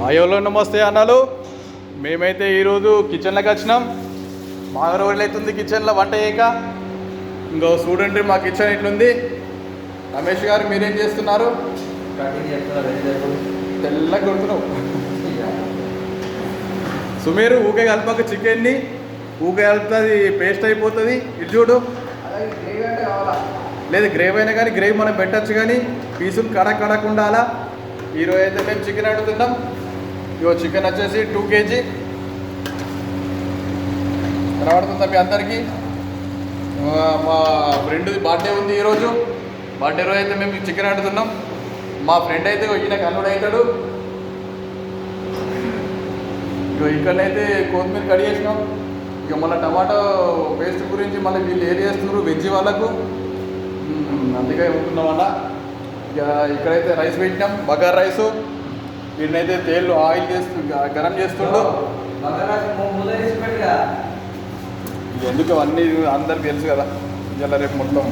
అయ్యోలో నమస్తే అన్నాలు. మేమైతే ఈరోజు కిచెన్లోకి వచ్చినాం. బాగా రోజులు అవుతుంది కిచెన్లో వంట చేయక. ఇంకో చూడండి మా కిచెన్ ఇట్లుంది. రమేష్ గారు మీరేం చేస్తున్నారు? తెల్లగా కొడుతున్నావు. సుమీరు ఊకే కలపక చికెన్ని, ఊకే కలుపుతుంది పేస్ట్ అయిపోతుంది. ఇటు చూడు. లేదు గ్రేవీ అయినా కానీ గ్రేవీ మనం పెట్టచ్చు, కానీ పీసులు కడకుండా అలా. ఈరోజు అయితే మేము చికెన్ అడుగుతున్నాం. ఇగో చికెన్ వచ్చేసి 2 kg కనబడుతుందా మీ అందరికీ? మా ఫ్రెండ్ బర్త్డే ఉంది ఈరోజు. బర్త్డే రోజు అయితే మేము చికెన్ అడుగుతున్నాం. మా ఫ్రెండ్ అయితే ఈయన కన్నుడు అవుతాడు. ఇక ఇక్కడనైతే కొత్తిమీర కడి చేసినాం. ఇక మళ్ళీ టమాటో పేస్ట్ గురించి మళ్ళీ వీళ్ళు ఏది చేస్తున్నారు వెజ్ వాళ్ళకు, అందుకే ఉంటున్నాం అన్న. ఇక ఇక్కడైతే రైస్ పెట్టినాం, బగార్ రైసు. వీటినైతే తేళ్ళు ఆయిల్ గరం చేస్తుండు. ఎందుకు అన్నీ అందరికి తెలుసు కదా. ఇలా రేపు మొత్తం